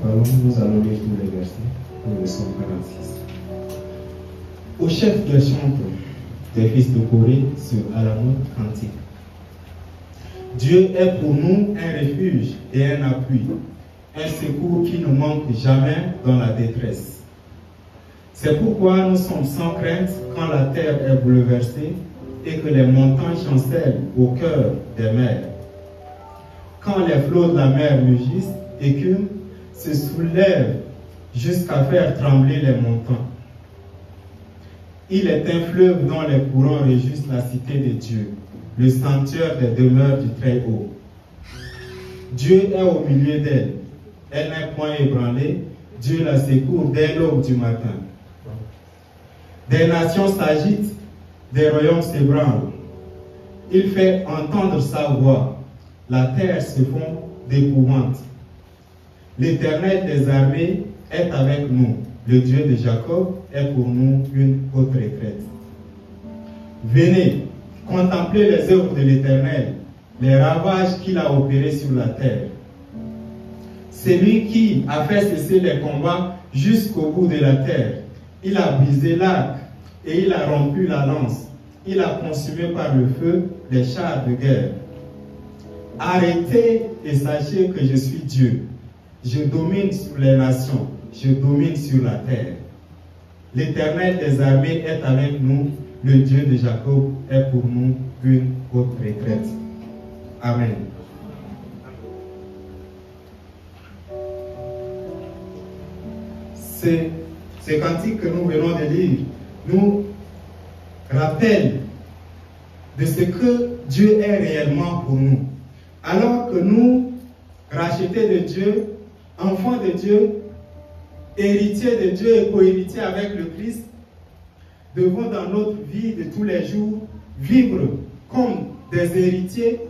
parole, nous allons lire tous les versets. Nous le psaume 46. Au chef des chantres des fils de Corée sur Alamout Cantique. Dieu est pour nous un refuge et un appui, un secours qui ne manque jamais dans la détresse. C'est pourquoi nous sommes sans crainte quand la terre est bouleversée et que les montagnes chancellent au cœur des mers. Quand les flots de la mer mugissent, écument, se soulèvent jusqu'à faire trembler les montants. Il est un fleuve dont les courants réjouissent la cité de Dieu, le sanctuaire des demeures du Très-Haut. Dieu est au milieu d'elle. Elle n'est point ébranlée. Dieu la secourt dès l'aube du matin. Des nations s'agitent, des royaumes s'ébranlent. Il fait entendre sa voix. La terre se fond d'épouvante. L'Éternel des armées est avec nous. Le Dieu de Jacob est pour nous une haute retraite. Venez, contemplez les œuvres de l'Éternel, les ravages qu'il a opérés sur la terre. C'est lui qui a fait cesser les combats jusqu'au bout de la terre. Il a brisé l'arc et il a rompu la lance. Il a consumé par le feu les chars de guerre. Arrêtez et sachez que je suis Dieu. Je domine sur les nations. Je domine sur la terre. L'Éternel des armées est avec nous. Le Dieu de Jacob est pour nous une haute retraite. Amen. Ces cantiques que nous venons de lire nous rappellent de ce que Dieu est réellement pour nous. Alors que nous, rachetés de Dieu, enfants de Dieu, héritiers de Dieu et co-héritiers avec le Christ, devons dans notre vie de tous les jours vivre comme des héritiers.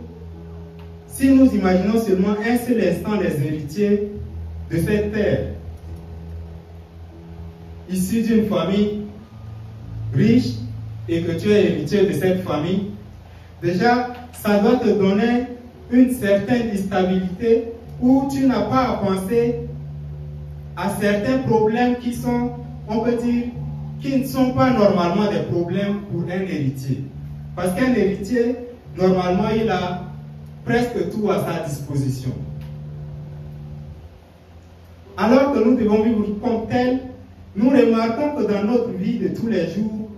Si nous imaginons seulement un seul instant des héritiers de cette terre, issus d'une famille riche et que tu es héritier de cette famille, déjà ça doit te donner une certaine stabilité où tu n'as pas à penser à certains problèmes qui sont, on peut dire, qui ne sont pas normalement des problèmes pour un héritier. Parce qu'un héritier, normalement, il a presque tout à sa disposition. Alors que nous devons vivre comme tel, nous remarquons que dans notre vie de tous les jours,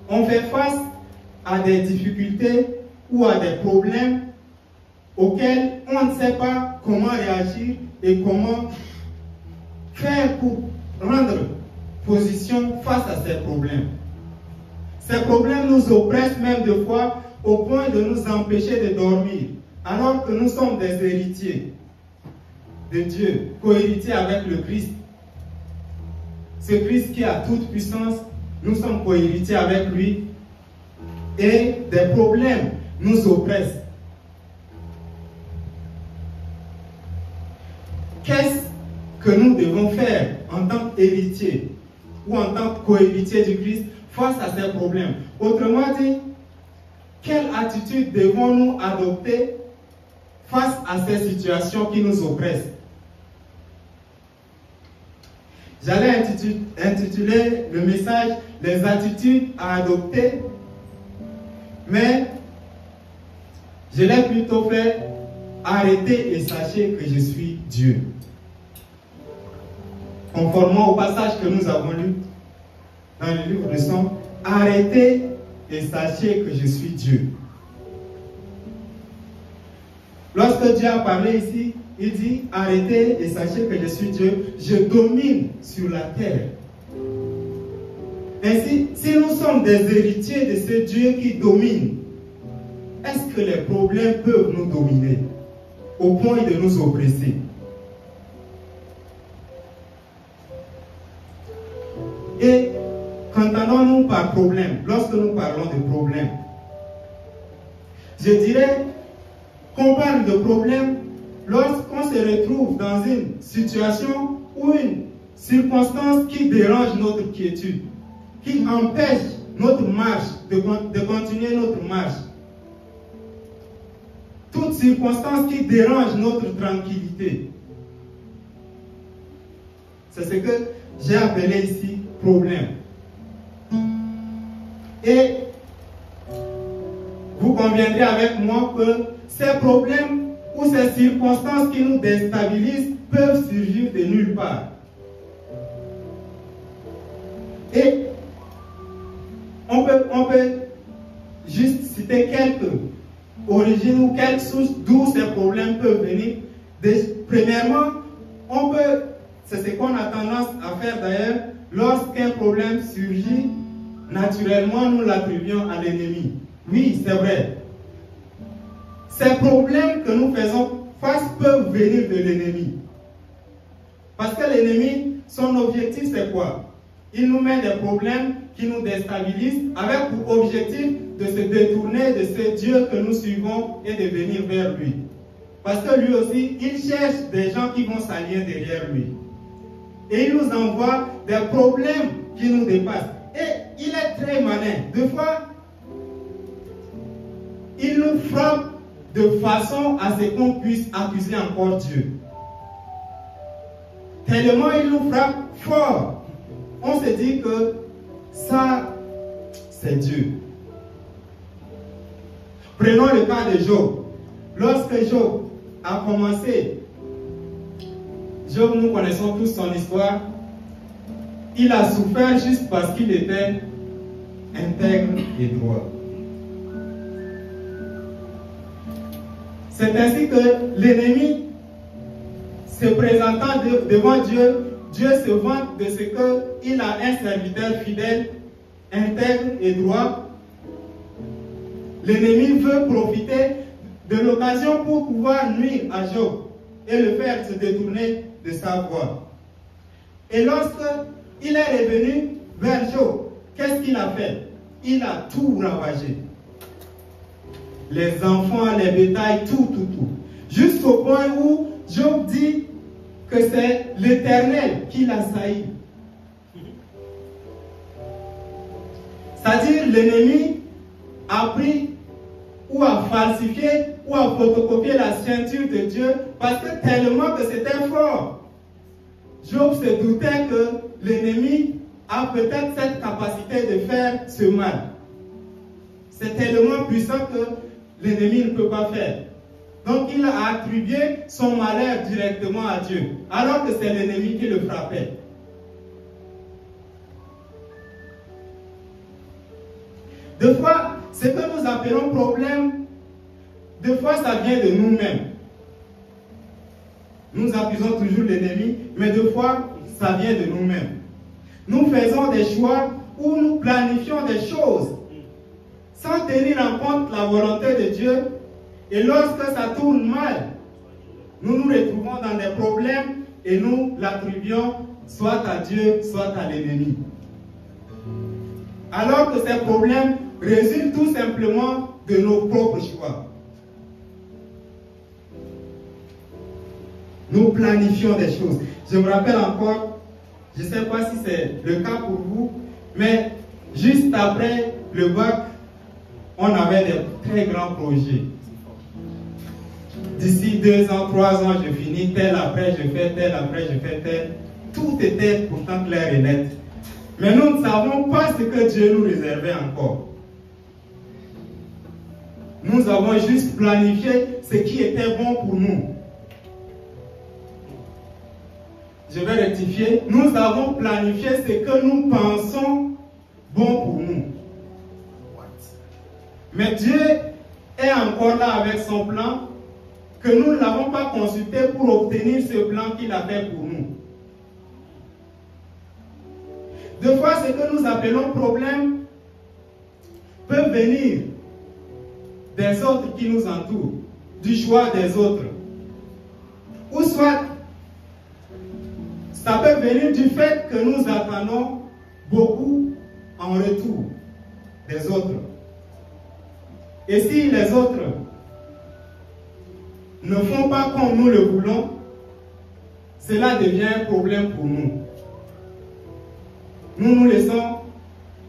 on fait face à des difficultés ou à des problèmes auxquels on ne sait pas comment réagir et comment faire pour rendre position face à ces problèmes. Ces problèmes nous oppressent même de fois au point de nous empêcher de dormir, alors que nous sommes des héritiers de Dieu, co-héritiers avec le Christ. Ce Christ qui a toute puissance, nous sommes co-héritiers avec lui et des problèmes nous oppressent. Qu'est-ce que nous devons faire en tant qu'héritiers ou en tant que co-héritiers du Christ face à ces problèmes? Autrement dit, quelle attitude devons-nous adopter face à ces situations qui nous oppressent? J'allais intituler le message « Les attitudes à adopter », mais je l'ai plutôt fait « Arrêtez et sachez que je suis Dieu ». Conformément au passage que nous avons lu dans le livre de Psaumes, « Arrêtez et sachez que je suis Dieu ». Lorsque Dieu a parlé ici, il dit, arrêtez et sachez que je suis Dieu, je domine sur la terre. Ainsi, si nous sommes des héritiers de ce Dieu qui domine, est-ce que les problèmes peuvent nous dominer au point de nous oppresser? Et qu'entendons-nous par problème lorsque nous parlons de problème? Je dirais qu'on parle de problème lorsqu'on se retrouve dans une situation ou une circonstance qui dérange notre quiétude, qui empêche notre marche, de continuer notre marche. Toute circonstance qui dérange notre tranquillité. C'est ce que j'ai appelé ici problème. Et vous conviendrez avec moi que ces problèmes ou ces circonstances qui nous déstabilisent peuvent surgir de nulle part. Et on peut juste citer quelques origines ou quelques sources d'où ces problèmes peuvent venir. Premièrement, c'est ce qu'on a tendance à faire d'ailleurs, lorsqu'un problème surgit, naturellement nous l'attribuons à l'ennemi. Oui, c'est vrai. Ces problèmes que nous faisons face peuvent venir de l'ennemi. Parce que l'ennemi, son objectif c'est quoi? Il nous met des problèmes qui nous déstabilisent avec pour objectif de se détourner de ce Dieu que nous suivons et de venir vers lui. Parce que lui aussi, il cherche des gens qui vont s'allier derrière lui. Et il nous envoie des problèmes qui nous dépassent. Et il est très malin. Des fois, il nous frappe de façon à ce qu'on puisse accuser encore Dieu. Tellement il nous frappe fort. On se dit que ça, c'est Dieu. Prenons le cas de Job. Lorsque Job a commencé, Job, nous connaissons tous son histoire, il a souffert juste parce qu'il était intègre et droit. C'est ainsi que l'ennemi, se présentant devant Dieu, Dieu se vante de ce qu'il a un serviteur fidèle, intègre et droit. L'ennemi veut profiter de l'occasion pour pouvoir nuire à Job et le faire se détourner de sa voie. Et lorsque il est revenu vers Job, qu'est-ce qu'il a fait? Il a tout ravagé. Les enfants, les bétails, tout. Jusqu'au point où Job dit que c'est l'Éternel qui l'a sailli. C'est-à-dire l'ennemi a pris ou a falsifié ou a photocopié la ceinture de Dieu parce que tellement que c'était fort. Job se doutait que l'ennemi a peut-être cette capacité de faire ce mal. C'est tellement puissant que l'ennemi ne peut pas faire. Donc il a attribué son malheur directement à Dieu, alors que c'est l'ennemi qui le frappait. Des fois, ce que nous appelons problème, des fois ça vient de nous-mêmes. Nous accusons toujours l'ennemi, mais des fois ça vient de nous-mêmes. Nous faisons des choix où nous planifions des choses sans tenir en compte la volonté de Dieu. Et lorsque ça tourne mal, nous nous retrouvons dans des problèmes et nous l'attribuons soit à Dieu, soit à l'ennemi. Alors que ces problèmes résultent tout simplement de nos propres choix. Nous planifions des choses. Je me rappelle encore, je ne sais pas si c'est le cas pour vous, mais juste après le bac, on avait des très grands projets. D'ici 2 ans, 3 ans, je finis, tel après je fais tel, après je fais tel. Tout était pourtant clair et net. Mais nous ne savons pas ce que Dieu nous réservait encore. Nous avons juste planifié ce qui était bon pour nous. Je vais rectifier. Nous avons planifié ce que nous pensons bon pour nous. Mais Dieu est encore là avec son plan, que nous ne l'avons pas consulté pour obtenir ce plan qu'il a fait pour nous. Des fois, ce que nous appelons problème peut venir des autres qui nous entourent, du choix des autres. Ou soit, ça peut venir du fait que nous attendons beaucoup en retour des autres. Et si les autres ne font pas comme nous le voulons, cela devient un problème pour nous. Nous nous laissons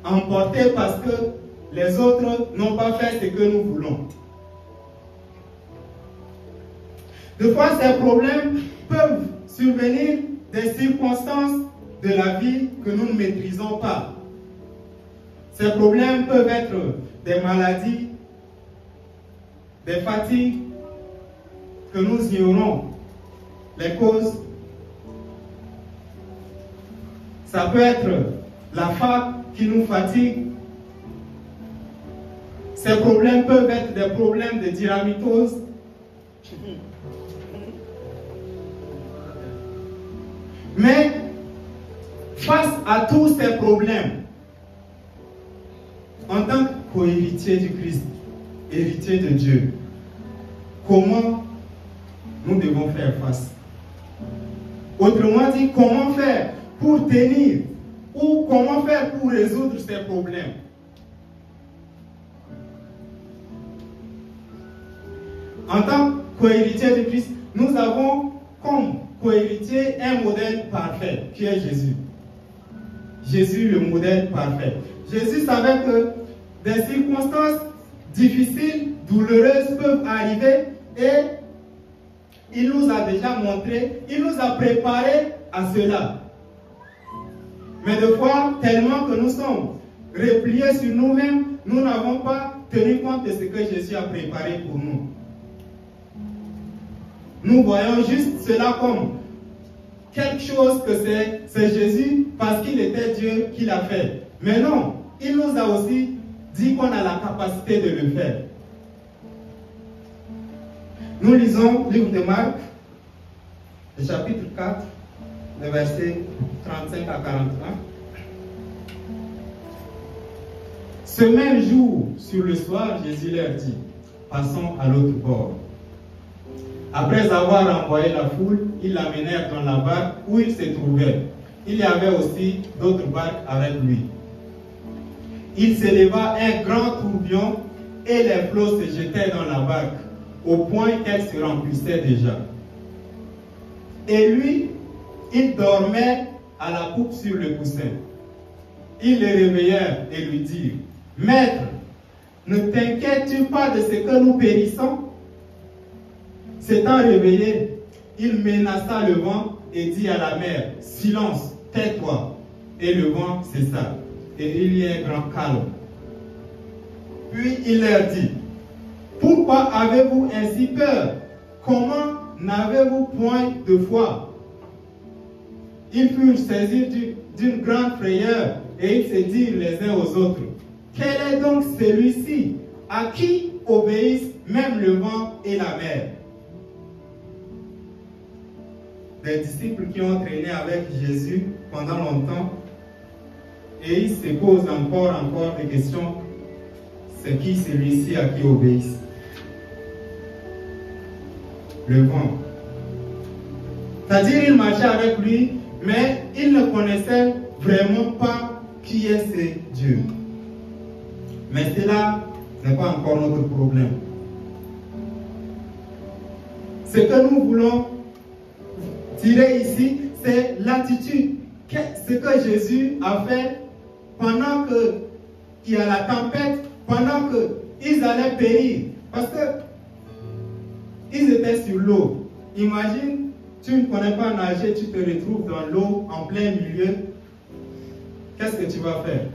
emporter parce que les autres n'ont pas fait ce que nous voulons. Des fois, ces problèmes peuvent survenir des circonstances de la vie que nous ne maîtrisons pas. Ces problèmes peuvent être des maladies, des fatigues que nous ignorons, les causes. Ça peut être la faim qui nous fatigue. Ces problèmes peuvent être des problèmes de dyramitose. Mais face à tous ces problèmes, en tant que co-héritier du Christ, héritier de Dieu, comment nous devons faire face? Autrement dit, comment faire pour tenir ou comment faire pour résoudre ces problèmes? En tant que co-héritier du Christ, nous avons comme co-héritier un modèle parfait qui est Jésus. Jésus, le modèle parfait. Jésus savait que des circonstances difficiles, douloureuses peuvent arriver et il nous a déjà montré, il nous a préparé à cela. Mais des fois, tellement que nous sommes repliés sur nous-mêmes, nous n'avons pas tenu compte de ce que Jésus a préparé pour nous. Nous voyons juste cela comme quelque chose que c'est Jésus parce qu'il était Dieu qui l'a fait. Mais non, il nous a aussi dit qu'on a la capacité de le faire. Nous lisons le livre de Marc, le chapitre 4, le verset 35 à 41. Ce même jour, sur le soir, Jésus leur dit, passons à l'autre bord. Après avoir envoyé la foule, ils l'amenèrent dans la barque où il se trouvait. Il y avait aussi d'autres barques avec lui. Il s'éleva un grand tourbillon et les flots se jetaient dans la barque, au point qu'elle se remplissait déjà. Et lui, il dormait à la poupe sur le coussin. Ils le réveillèrent et lui dirent, « Maître, ne t'inquiètes-tu pas de ce que nous périssons ?» S'étant réveillé, il menaça le vent et dit à la mer, « Silence, tais-toi !» Et le vent cessa, et il y eut un grand calme. Puis il leur dit, « Pourquoi avez-vous ainsi peur? Comment n'avez-vous point de foi ?» Ils furent saisis d'une grande frayeur et ils se dirent les uns aux autres, « Quel est donc celui-ci à qui obéissent même le vent et la mer ?» Des disciples qui ont traîné avec Jésus pendant longtemps et ils se posent encore des questions. C'est qui celui-ci à qui obéissent? Le vent. C'est-à-dire, ils marchaient avec lui, mais ils ne connaissaient vraiment pas qui est ce Dieu. Mais cela n'est pas encore notre problème. Ce que nous voulons tirer ici, c'est l'attitude. Ce que Jésus a fait pendant qu'il y a la tempête, pendant qu'ils allaient périr. Parce qu'ils étaient sur l'eau. Imagine, tu ne connais pas nager, tu te retrouves dans l'eau en plein milieu. Qu'est-ce que tu vas faire?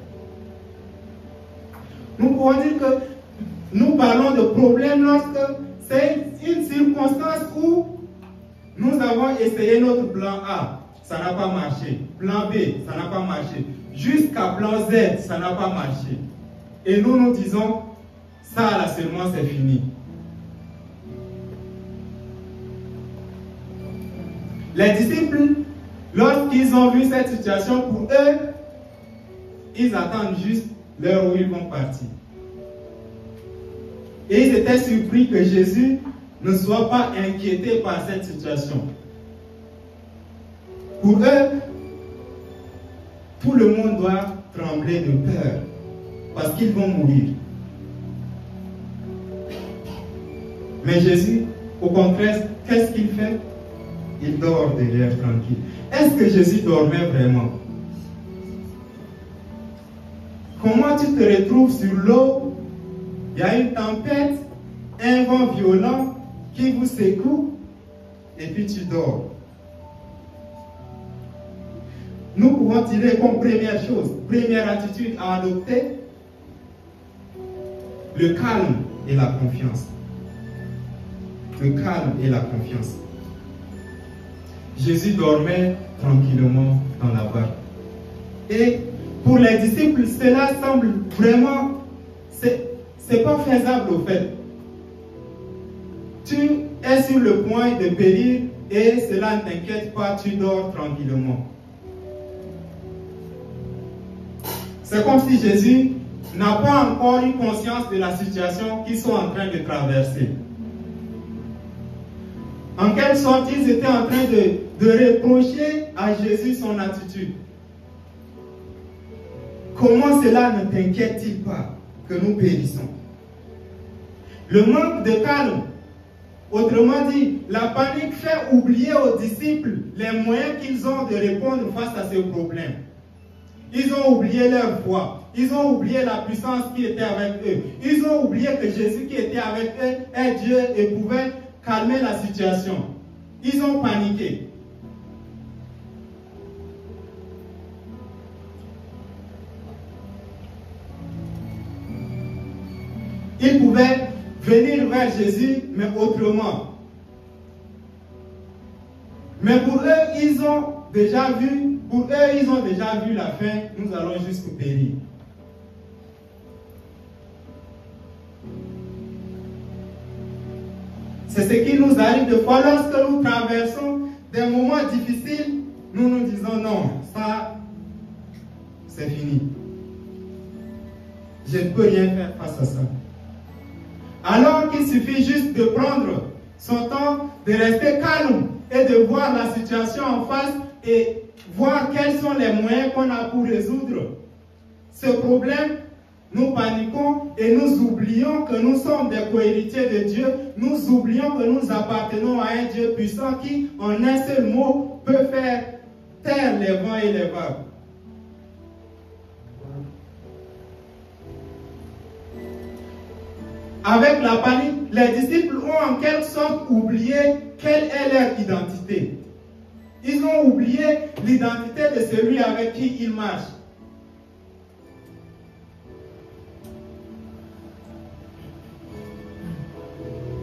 Nous pouvons dire que nous parlons de problème lorsque c'est une circonstance où nous avons essayé notre plan A, ça n'a pas marché. Plan B, ça n'a pas marché. Jusqu'à plan Z, ça n'a pas marché. Et nous disons, ça là seulement c'est fini. Les disciples, lorsqu'ils ont vu cette situation, pour eux, ils attendent juste l'heure où ils vont partir. Et ils étaient surpris que Jésus ne soit pas inquiété par cette situation. Pour eux, tout le monde doit trembler de peur parce qu'ils vont mourir. Mais Jésus, au contraire, qu'est-ce qu'il fait? Il dort derrière tranquille. Est-ce que Jésus dormait vraiment? Comment tu te retrouves sur l'eau? Il y a une tempête, un vent violent qui vous secoue et puis tu dors. nous pouvons tirer comme première chose, première attitude à adopter, le calme et la confiance. Le calme et la confiance. Jésus dormait tranquillement dans la barque. Et pour les disciples, cela semble vraiment, c'est pas faisable au fait. Tu es sur le point de périr et cela ne t'inquiète pas, tu dors tranquillement. C'est comme si Jésus n'a pas encore eu conscience de la situation qu'ils sont en train de traverser. En quelque sorte, ils étaient en train de reprocher à Jésus son attitude. Comment cela ne t'inquiète-t-il pas que nous périssons? Le manque de calme, autrement dit, la panique fait oublier aux disciples les moyens qu'ils ont de répondre face à ce problème. Ils ont oublié leur foi. Ils ont oublié la puissance qui était avec eux. Ils ont oublié que Jésus qui était avec eux est Dieu et pouvait calmer la situation. Ils ont paniqué. Ils pouvaient venir vers Jésus, mais autrement. Mais pour eux, ils ont déjà vu la fin, nous allons jusqu'au périr. C'est ce qui nous arrive de fois lorsque nous traversons des moments difficiles, nous nous disons non, ça, c'est fini. Je ne peux rien faire face à ça. Alors qu'il suffit juste de prendre son temps, de rester calme et de voir la situation en face et voir quels sont les moyens qu'on a pour résoudre ce problème. Nous paniquons et nous oublions que nous sommes des co-héritiers de Dieu. Nous oublions que nous appartenons à un Dieu puissant qui, en un seul mot, peut faire taire les vents et les vagues. Avec la panique, les disciples ont en quelque sorte oublié quelle est leur identité. Ils ont oublié l'identité de celui avec qui ils marchent.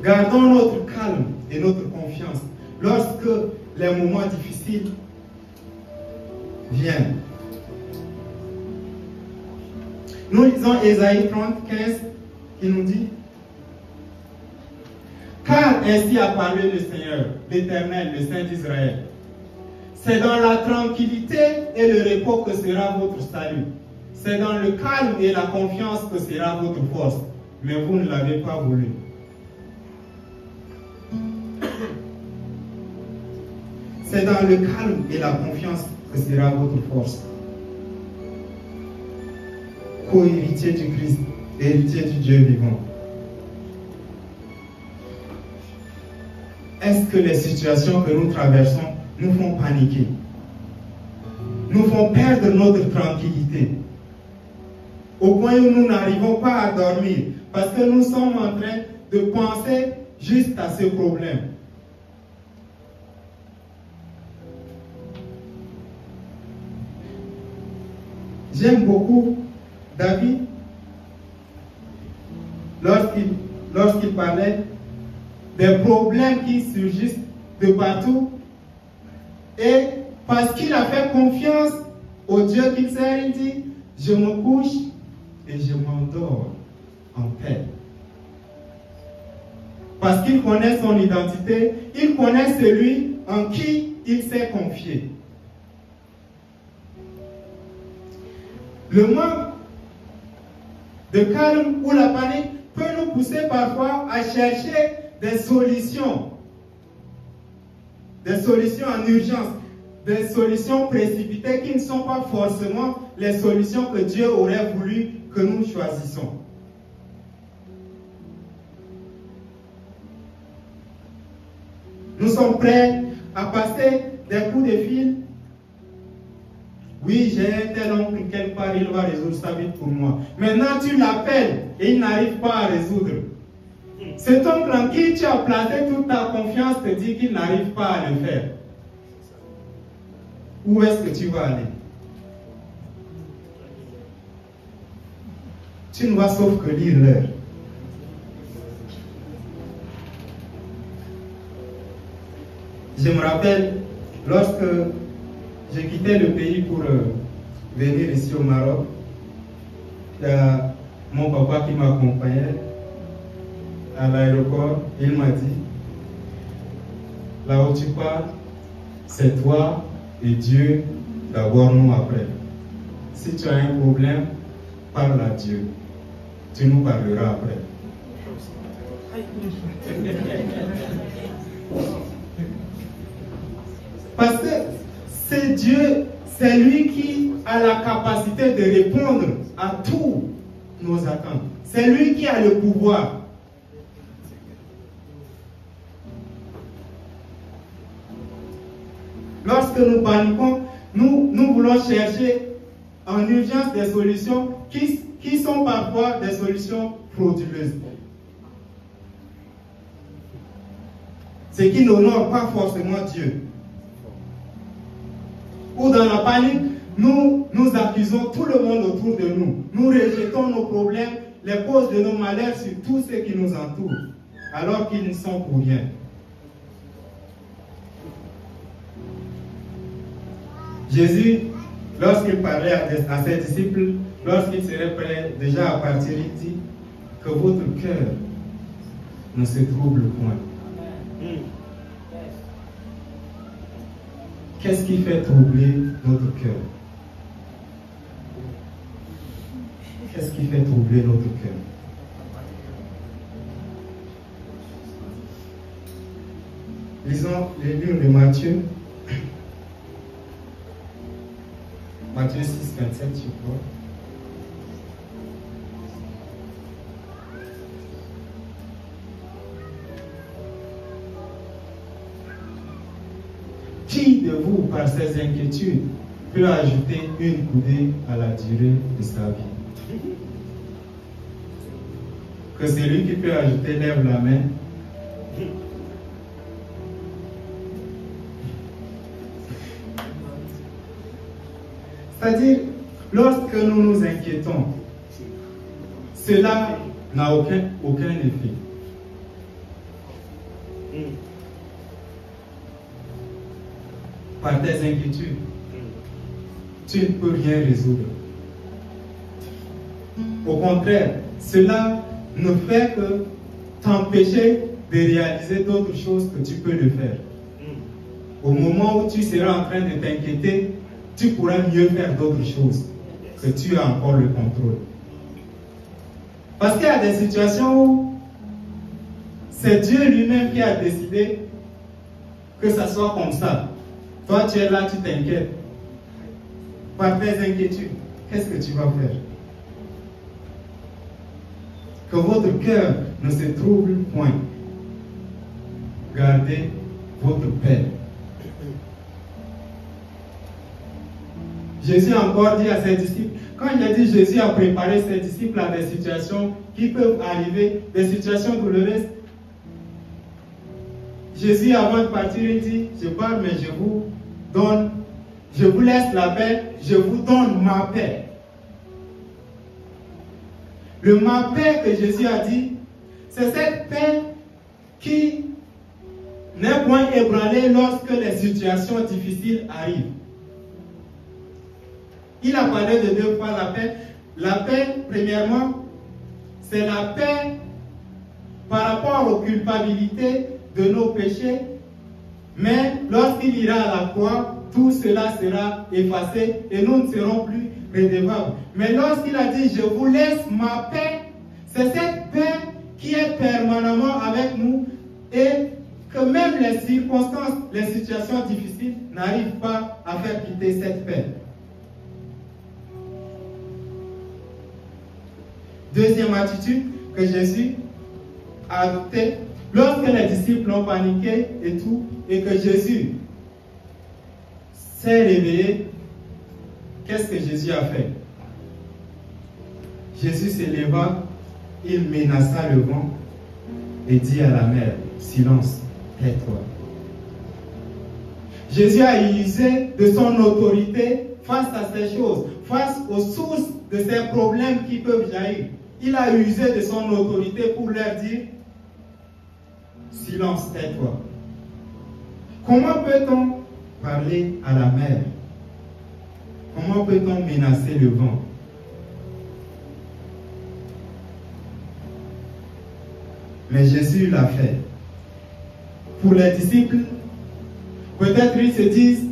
Gardons notre calme et notre confiance lorsque les moments difficiles viennent. Nous lisons Ésaïe 30:15 qui nous dit: car ainsi a parlé le Seigneur, l'Éternel, le Saint d'Israël. C'est dans la tranquillité et le repos que sera votre salut. C'est dans le calme et la confiance que sera votre force. Mais vous ne l'avez pas voulu. C'est dans le calme et la confiance que sera votre force. Co-héritier du Christ, héritier du Dieu vivant. Est-ce que les situations que nous traversons nous font paniquer? Nous font perdre notre tranquillité? Au point où nous n'arrivons pas à dormir parce que nous sommes en train de penser juste à ce problème. J'aime beaucoup David lorsqu'il parlait des problèmes qui surgissent de partout. Et parce qu'il a fait confiance au Dieu qu'il sert, il dit: je me couche et je m'endors en paix. Parce qu'il connaît son identité, il connaît celui en qui il s'est confié. Le manque de calme ou la panique peut nous pousser parfois à chercher des solutions en urgence, des solutions précipitées qui ne sont pas forcément les solutions que Dieu aurait voulu que nous choisissons. Nous sommes prêts à passer des coups de fil. Oui, j'ai un tel oncle quelque part, il va résoudre sa vie pour moi. Maintenant, tu l'appelles et il n'arrive pas à résoudre. Cet oncle en qui tu as placé toute ta confiance te dit qu'il n'arrive pas à le faire. où est-ce que tu vas aller? Tu ne vas sauf que lire l'heure. Je me rappelle, lorsque j'ai quitté le pays pour venir ici au Maroc, il y a mon papa qui m'accompagnait à l'aéroport. Il m'a dit, là où tu pars, c'est toi et Dieu d'abord, nous après. Si tu as un problème, parle à Dieu. Tu nous parleras après. Parce que c'est Dieu, c'est lui qui a la capacité de répondre à tous nos attentes. C'est lui qui a le pouvoir. Lorsque nous paniquons, nous voulons chercher en urgence des solutions qui sont parfois des solutions frauduleuses. Ce qui n'honore pas forcément Dieu. Ou dans la panique, nous accusons tout le monde autour de nous. Nous rejetons nos problèmes, les causes de nos malheurs sur tous ceux qui nous entourent, alors qu'ils ne sont pour rien. Jésus, lorsqu'il parlait à ses disciples, lorsqu'il serait prêt déjà à partir, il dit que votre cœur ne se trouble point. Qu'est-ce qui fait troubler notre cœur? Qu'est-ce qui fait troubler notre cœur? Lisons les livres de Matthieu. Matthieu 6, 27, je crois. Qui de vous, par ses inquiétudes, peut ajouter une coudée à la durée de sa vie? Que celui qui peut ajouter lève la main. C'est-à-dire, lorsque nous nous inquiétons, cela n'a aucun effet. Par tes inquiétudes, tu ne peux rien résoudre. Au contraire, cela ne fait que t'empêcher de réaliser d'autres choses que tu peux le faire. Au moment où tu seras en train de t'inquiéter, tu pourras mieux faire d'autres choses, que tu as encore le contrôle. Parce qu'il y a des situations où c'est Dieu lui-même qui a décidé que ça soit comme ça. Toi, tu es là, tu t'inquiètes. Par tes inquiétudes, qu'est-ce que tu vas faire? Que votre cœur ne se trouble point. Gardez votre paix. Jésus a encore dit à ses disciples, quand il a dit Jésus a préparé ses disciples à des situations qui peuvent arriver, des situations douloureuses, Jésus, avant de partir, il dit, je pars, mais je vous laisse la paix, je vous donne ma paix. Le ma paix que Jésus a dit, c'est cette paix qui n'est point ébranlée lorsque les situations difficiles arrivent. Il a parlé de deux fois la paix. La paix, premièrement, c'est la paix par rapport aux culpabilités de nos péchés, mais lorsqu'il ira à la croix, tout cela sera effacé et nous ne serons plus redevables. Mais lorsqu'il a dit, je vous laisse ma paix, c'est cette paix qui est permanemment avec nous et que même les circonstances, les situations difficiles n'arrivent pas à faire quitter cette paix. Deuxième attitude que Jésus a adoptée, lorsque les disciples ont paniqué et tout, et que Jésus s'est réveillé, qu'est-ce que Jésus a fait? Jésus s'éleva, il menaça le vent et dit à la mer, silence, tais-toi. Jésus a usé de son autorité face à ces choses, face aux sources de ces problèmes qui peuvent jaillir. Il a usé de son autorité pour leur dire « Silence, tais-toi ». Comment peut-on parler à la mer? Comment peut-on menacer le vent? Mais Jésus l'a fait. Pour les disciples, peut-être ils se disent,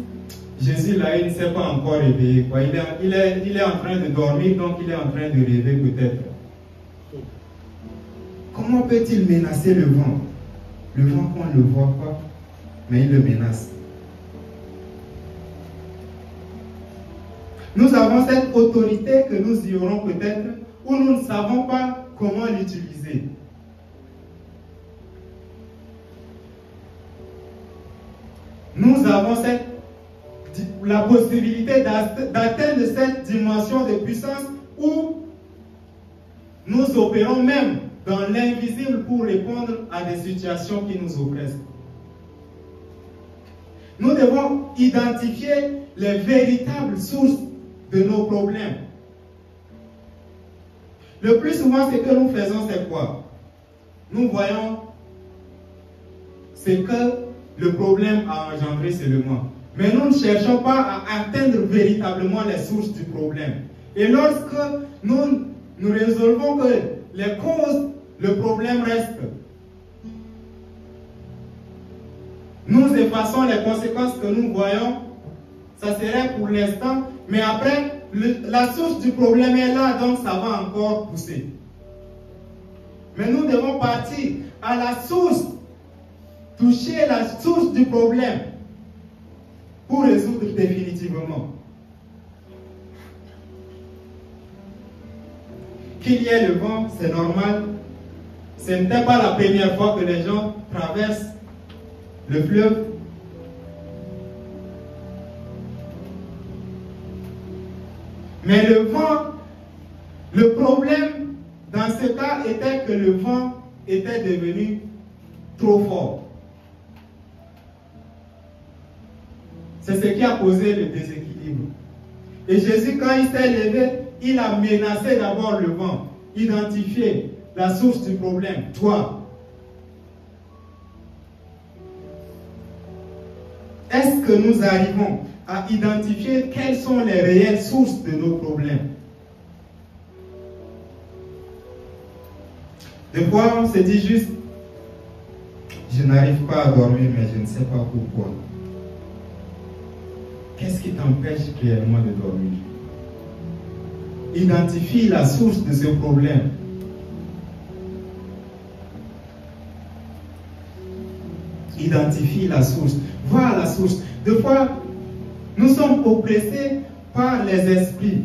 Jésus là, il ne s'est pas encore réveillé. Quoi. Il est en train de dormir, donc il est en train de rêver peut-être. Comment peut-il menacer le vent? Le vent qu'on ne le voit pas, mais il le menace. Nous avons cette autorité que nous ignorons peut-être, ou nous ne savons pas comment l'utiliser. Nous avons la possibilité d'atteindre cette dimension de puissance où nous opérons même dans l'invisible pour répondre à des situations qui nous oppressent. Nous devons identifier les véritables sources de nos problèmes. Le plus souvent, ce que nous faisons, c'est quoi? Nous voyons ce que le problème a engendré seulement. Mais nous ne cherchons pas à atteindre véritablement les sources du problème. Et lorsque nous résolvons que les causes, le problème reste, nous effaçons les conséquences que nous voyons, ça serait pour l'instant, mais après, la source du problème est là, donc ça va encore pousser. Mais nous devons partir à la source, toucher la source du problème pour résoudre définitivement. Qu'il y ait le vent, c'est normal. Ce n'était pas la première fois que les gens traversent le fleuve. Mais le vent, le problème dans ce cas était que le vent était devenu trop fort. C'est ce qui a causé le déséquilibre. Et Jésus, quand il s'est levé, il a menacé d'abord le vent, identifié la source du problème, toi. Est-ce que nous arrivons à identifier quelles sont les réelles sources de nos problèmes? Des fois, on se dit juste, je n'arrive pas à dormir, mais je ne sais pas pourquoi. Qu'est-ce qui t'empêche réellement de dormir? Identifie la source de ce problème. Identifie la source. Vois la source. Des fois, nous sommes oppressés par les esprits.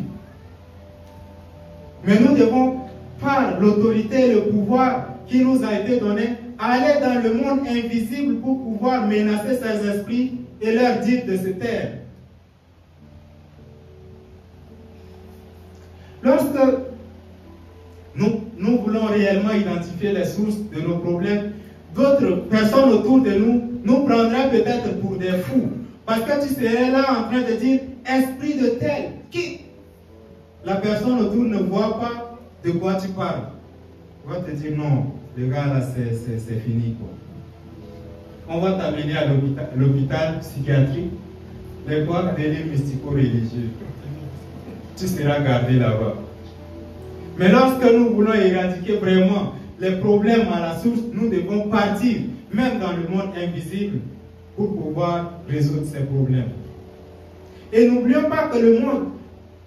Mais nous devons, par l'autorité et le pouvoir qui nous a été donné, aller dans le monde invisible pour pouvoir menacer ces esprits et leur dire de se taire. Lorsque nous voulons réellement identifier les sources de nos problèmes, d'autres personnes autour de nous prendraient peut-être pour des fous. Parce que tu serais là en train de dire « esprit de tel » qui la personne autour ne voit pas de quoi tu parles. On va te dire « non, le gars là c'est fini quoi. » On va t'amener à l'hôpital psychiatrique, les quoi, délire mystico-religieux. Tu seras gardé là-bas. Mais lorsque nous voulons éradiquer vraiment les problèmes à la source, nous devons partir, même dans le monde invisible, pour pouvoir résoudre ces problèmes. Et n'oublions pas que le monde,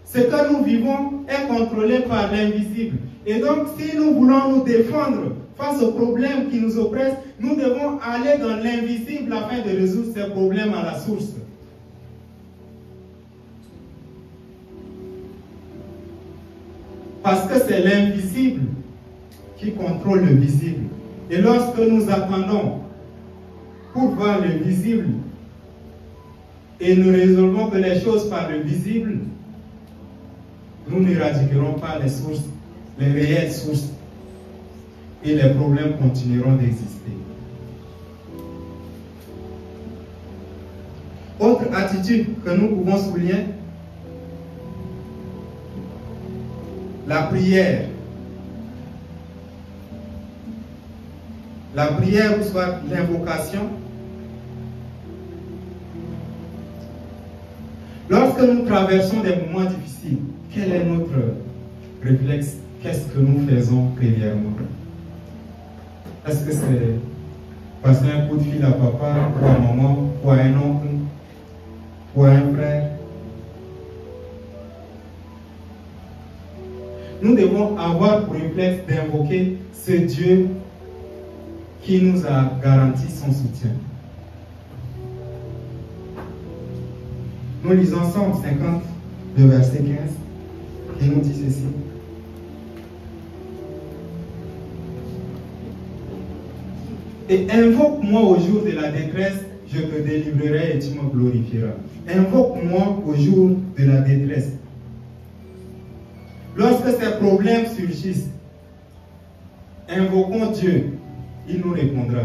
ce que nous vivons, est contrôlé par l'invisible. Et donc, si nous voulons nous défendre face aux problèmes qui nous oppressent, nous devons aller dans l'invisible afin de résoudre ces problèmes à la source. Parce que c'est l'invisible qui contrôle le visible. Et lorsque nous attendons pour voir le visible et nous résolvons que les choses par le visible, nous n'éradiquerons pas les sources, les réelles sources, et les problèmes continueront d'exister. Autre attitude que nous pouvons souligner, la prière. La prière, ou soit l'invocation. Lorsque nous traversons des moments difficiles, quel est notre réflexe? Qu'est-ce que nous faisons premièrement? Est-ce que c'est passer un coup de fil à papa, ou à maman, ou à un oncle, ou à un frère? Nous devons avoir pour réflexe d'invoquer ce Dieu qui nous a garanti son soutien. Nous lisons ensemble 50, le verset 15, qui nous dit ceci. Et invoque-moi au jour de la détresse, je te délivrerai et tu me glorifieras. Invoque-moi au jour de la détresse. Lorsque ces problèmes surgissent, invoquons Dieu, il nous répondra.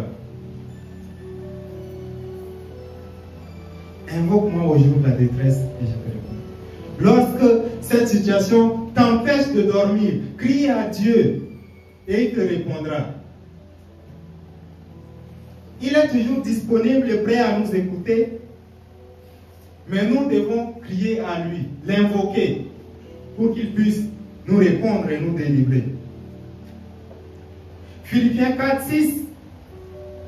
Invoque-moi au jour de la détresse et je te réponds. Lorsque cette situation t'empêche de dormir, crie à Dieu et il te répondra. Il est toujours disponible et prêt à nous écouter, mais nous devons crier à lui, l'invoquer, pour qu'il puisse nous répondre et nous délivrer. Philippiens 4:6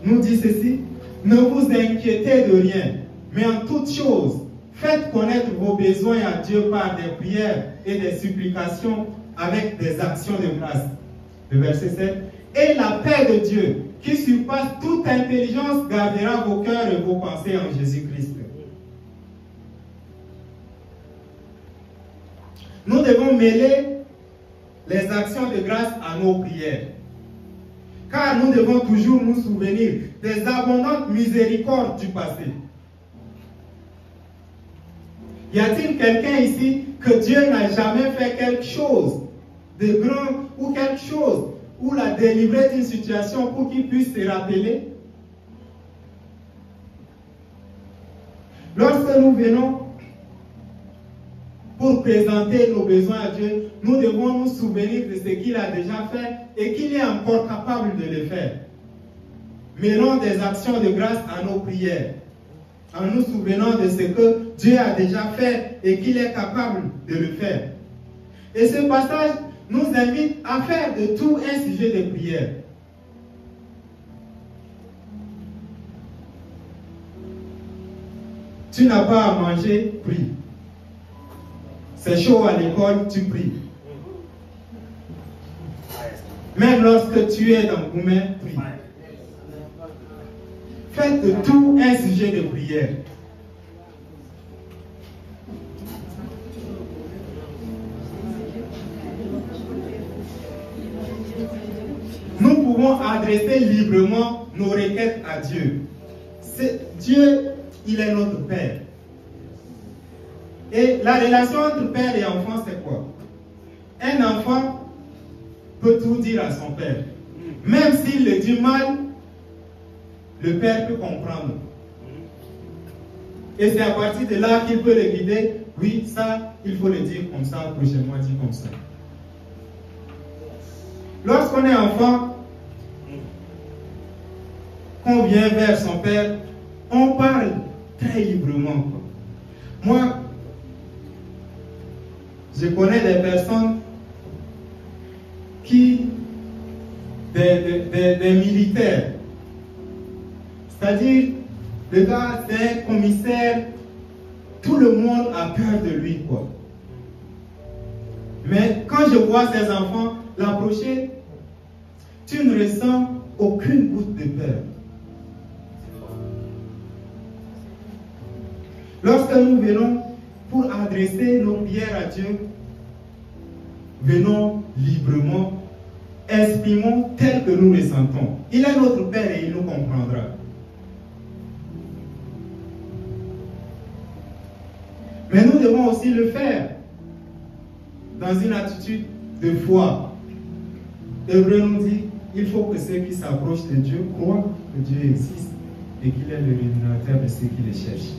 nous dit ceci: ne vous inquiétez de rien, mais en toutes choses, faites connaître vos besoins à Dieu par des prières et des supplications avec des actions de grâce. Le verset 7. Et la paix de Dieu, qui surpasse toute intelligence, gardera vos cœurs et vos pensées en Jésus-Christ. Nous devons mêler les actions de grâce à nos prières. Car nous devons toujours nous souvenir des abondantes miséricordes du passé. Y a-t-il quelqu'un ici que Dieu n'a jamais fait quelque chose de grand ou quelque chose ou l'a délivré d'une situation pour qu'il puisse se rappeler? Lorsque nous venons pour présenter nos besoins à Dieu, nous devons nous souvenir de ce qu'il a déjà fait et qu'il est encore capable de le faire. Mêlons des actions de grâce à nos prières, en nous souvenant de ce que Dieu a déjà fait et qu'il est capable de le faire. Et ce passage nous invite à faire de tout un sujet de prière. Tu n'as pas à manger, prie. C'est chaud à l'école, tu pries. Même lorsque tu es dans Goumen, prie. Faites de tout un sujet de prière. Nous pouvons adresser librement nos requêtes à Dieu. Dieu, il est notre Père. Et la relation entre père et enfant, c'est quoi? Un enfant peut tout dire à son père. Même s'il le dit mal, le père peut comprendre. Et c'est à partir de là qu'il peut le guider. Oui, ça, il faut le dire comme ça, prochainement dit comme ça. Lorsqu'on est enfant, qu'on vient vers son père, on parle très librement. Moi, je connais des personnes qui, des militaires, c'est-à-dire, le gars, c'est un commissaire, tout le monde a peur de lui, quoi. Mais quand je vois ces enfants l'approcher, tu ne ressens aucune goutte de peur. Lorsque nous venons pour adresser nos prières à Dieu, venons librement, exprimons tel que nous ressentons. Il est notre Père et il nous comprendra. Mais nous devons aussi le faire dans une attitude de foi. Hébreu nous dit, il faut que ceux qui s'approchent de Dieu croient que Dieu existe et qu'il est le rémunérateur de ceux qui le cherchent.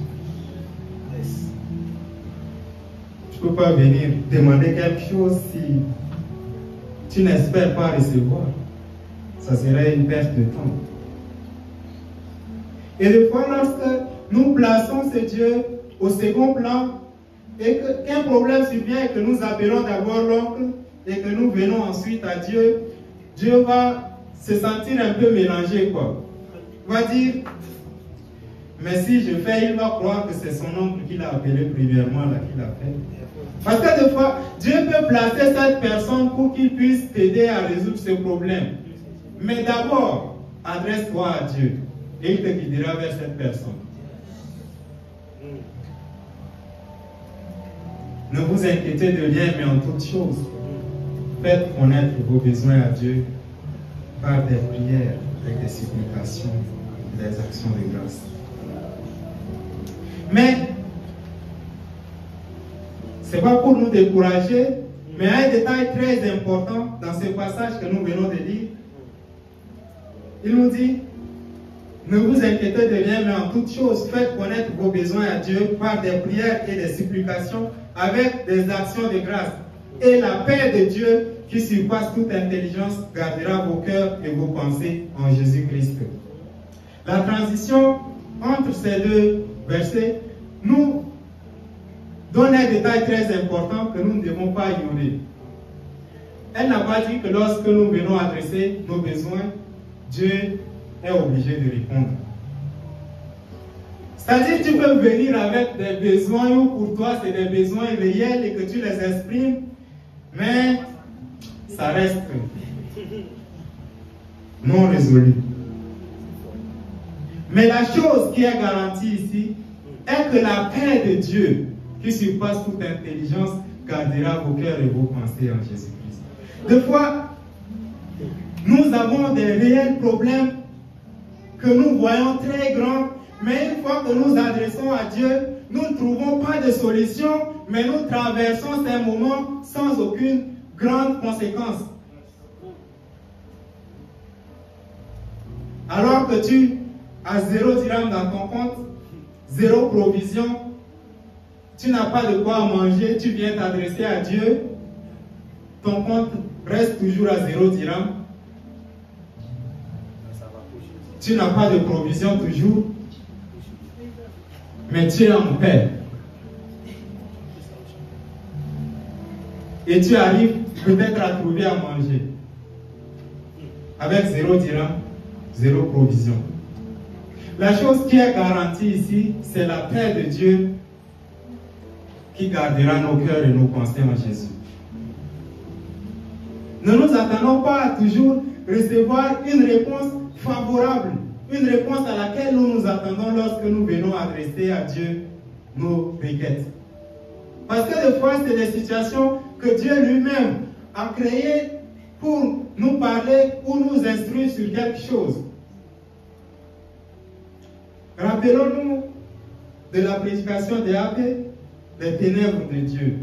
ne peux pas venir demander quelque chose si tu n'espères pas recevoir. Ça serait une perte de temps. Et des fois, lorsque nous plaçons ce Dieu au second plan et qu'un problème survient et que nous appelons d'abord l'oncle et que nous venons ensuite à Dieu, Dieu va se sentir un peu mélangé, quoi. Il va dire, mais si je fais, il va croire que c'est son oncle qui l'a appelé premièrement, là, qui l'a fait. Parce que des fois, Dieu peut placer cette personne pour qu'il puisse t'aider à résoudre ce problème. Mais d'abord, adresse-toi à Dieu et il te guidera vers cette personne. Ne vous inquiétez de rien, mais en toute chose, faites connaître vos besoins à Dieu par des prières, avec des supplications, des actions de grâce. Mais, ce n'est pas pour nous décourager, mais un détail très important dans ce passage que nous venons de lire. Il nous dit, ne vous inquiétez de rien, mais en toute chose, faites connaître vos besoins à Dieu par des prières et des supplications avec des actions de grâce. Et la paix de Dieu qui surpasse toute intelligence gardera vos cœurs et vos pensées en Jésus-Christ. La transition entre ces deux versets nous donne un détail très important que nous ne devons pas ignorer. Elle n'a pas dit que lorsque nous venons adresser nos besoins, Dieu est obligé de répondre. C'est-à-dire que tu peux venir avec des besoins où pour toi c'est des besoins réels et que tu les exprimes, mais ça reste non résolu. Mais la chose qui est garantie ici est que la paix de Dieu, qui surpasse toute intelligence, gardera vos cœurs et vos pensées en Jésus-Christ. Des fois, nous avons des réels problèmes que nous voyons très grands, mais une fois que nous adressons à Dieu, nous ne trouvons pas de solution, mais nous traversons ces moments sans aucune grande conséquence. Alors que tu as 0 dirham dans ton compte, 0 provision, tu n'as pas de quoi manger, tu viens t'adresser à Dieu, ton compte reste toujours à 0 dirham. Tu n'as pas de provision toujours, mais tu es en paix. Et tu arrives peut-être à trouver à manger. Avec 0 dirham, 0 provision. La chose qui est garantie ici, c'est la paix de Dieu qui gardera nos cœurs et nos pensées en Jésus. Ne nous attendons pas à toujours recevoir une réponse favorable, une réponse à laquelle nous nous attendons lorsque nous venons adresser à Dieu nos requêtes. Parce que des fois, c'est des situations que Dieu lui-même a créées pour nous parler ou nous instruire sur quelque chose. Rappelons-nous de la prédication de Abbé, les ténèbres de Dieu.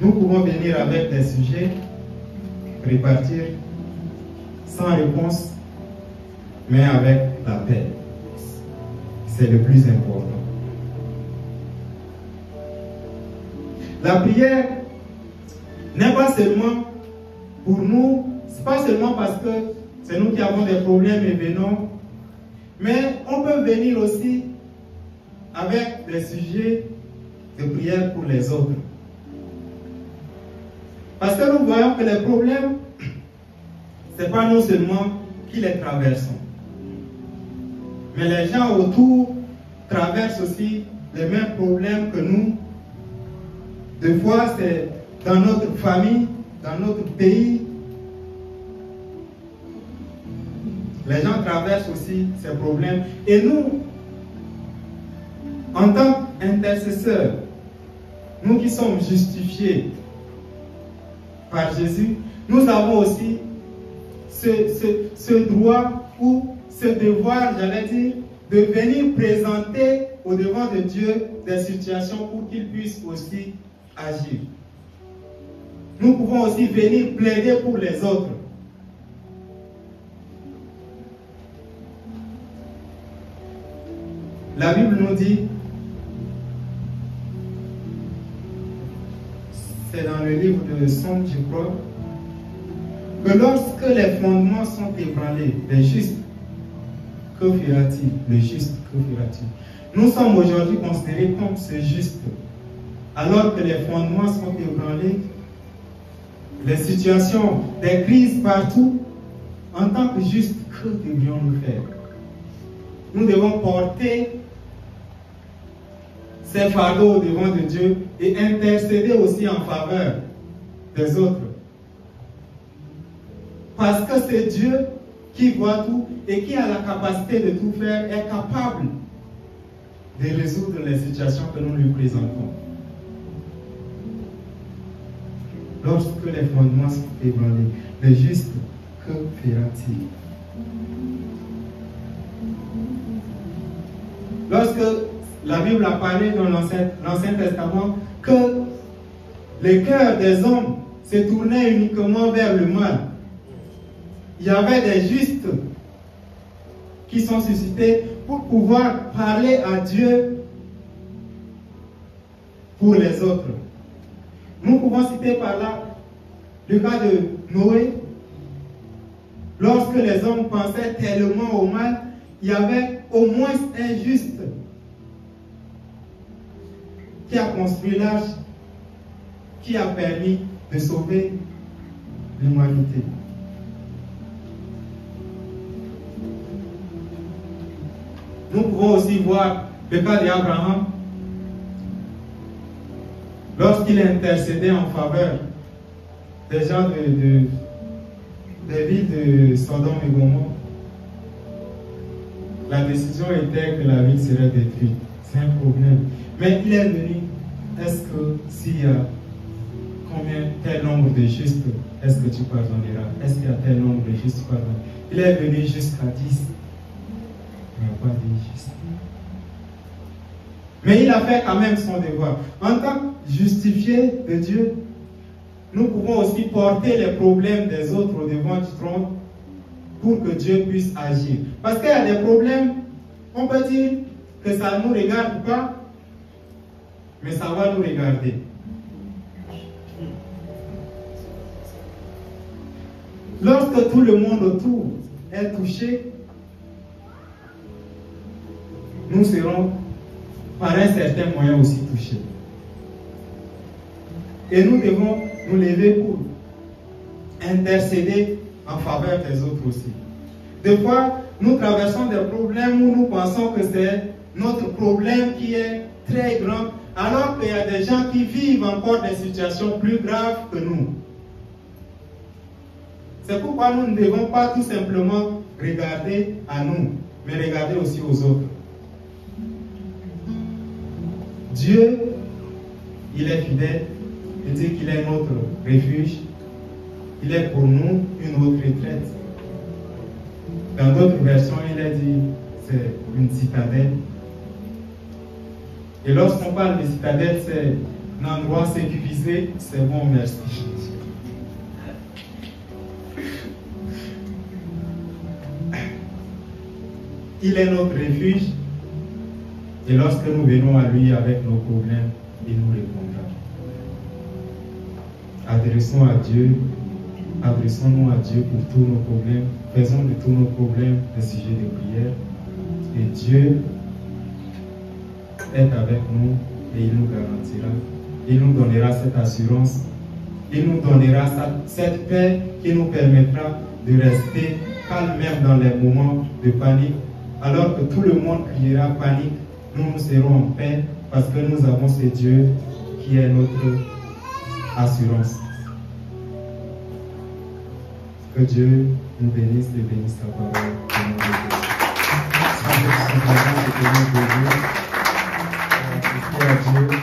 Nous pouvons venir avec des sujets, répartir sans réponse, mais avec la paix. C'est le plus important. La prière n'est pas seulement pour nous, ce n'est pas seulement parce que c'est nous qui avons des problèmes et venons, mais on peut venir aussi avec des sujets de prière pour les autres. Parce que nous voyons que les problèmes, ce n'est pas nous seulement qui les traversons, mais les gens autour traversent aussi les mêmes problèmes que nous. Des fois, c'est dans notre famille, dans notre pays. Les gens traversent aussi ces problèmes. Et nous, en tant qu'intercesseurs, nous qui sommes justifiés par Jésus, nous avons aussi ce droit ou ce devoir, j'allais dire, de venir présenter au devant de Dieu des situations pour qu'il puisse aussi agir. Nous pouvons aussi venir plaider pour les autres. La Bible nous dit, c'est dans le livre de Somme, je crois, que lorsque les fondements sont ébranlés, les justes, que fera-t-il? Le juste, que fera-t-il? Nous sommes aujourd'hui considérés comme ce juste. Alors que les fondements sont ébranlés, les situations, des crises partout, en tant que juste, que devrions-nous faire? Nous devons porter ces fardeaux devant de Dieu et intercéder aussi en faveur des autres. Parce que c'est Dieu qui voit tout et qui a la capacité de tout faire, est capable de résoudre les situations que nous lui présentons. Lorsque les fondements sont ébranlés, le juste, que fera-t-il? Lorsque la Bible a parlé dans l'Ancien Testament que le cœur des hommes se tournait uniquement vers le mal, il y avait des justes qui sont suscités pour pouvoir parler à Dieu pour les autres. Nous pouvons citer par là le cas de Noé. Lorsque les hommes pensaient tellement au mal, il y avait au moins un juste qui a construit l'arche, qui a permis de sauver l'humanité. Nous pouvons aussi voir le cas d'Abraham lorsqu'il intercédait en faveur des gens des villes de Sodome et Gomorrhe. La décision était que la ville serait détruite. C'est un problème. Mais il est venu. Est-ce que s'il y a tel nombre de justes, est-ce que tu pardonneras? Est-ce qu'il y a tel nombre de justes pardonneras? Il est venu jusqu'à 10. Il n'a pas dit juste. Mais il a fait quand même son devoir. En tant que justifié de Dieu, nous pouvons aussi porter les problèmes des autres au devant du trône pour que Dieu puisse agir. Parce qu'il y a des problèmes, on peut dire que ça ne nous regarde pas, mais ça va nous regarder. Lorsque tout le monde autour est touché, nous serons par un certain moyen aussi touchés. Et nous devons nous lever pour intercéder en faveur des autres aussi. Des fois, nous traversons des problèmes où nous pensons que c'est notre problème qui est très grand, alors qu'il y a des gens qui vivent encore des situations plus graves que nous. C'est pourquoi nous ne devons pas tout simplement regarder à nous, mais regarder aussi aux autres. Dieu, il est fidèle, il dit qu'il est notre refuge, il est pour nous une autre retraite. Dans d'autres versions, il est dit c'est une citadelle. Et lorsqu'on parle de citadelle, c'est un endroit sécurisé, c'est bon, merci. Il est notre refuge. Et lorsque nous venons à lui avec nos problèmes, il nous répondra. Adressons-nous à Dieu pour tous nos problèmes. Faisons de tous nos problèmes des sujets de prière. Et Dieu est avec nous et il nous garantira. Il nous donnera cette assurance. Il nous donnera cette paix qui nous permettra de rester calme même dans les moments de panique. Alors que tout le monde criera panique, nous serons en paix parce que nous avons ce Dieu qui est notre assurance. Que Dieu nous bénisse et bénisse sa parole. Sans cette présence, Dieu.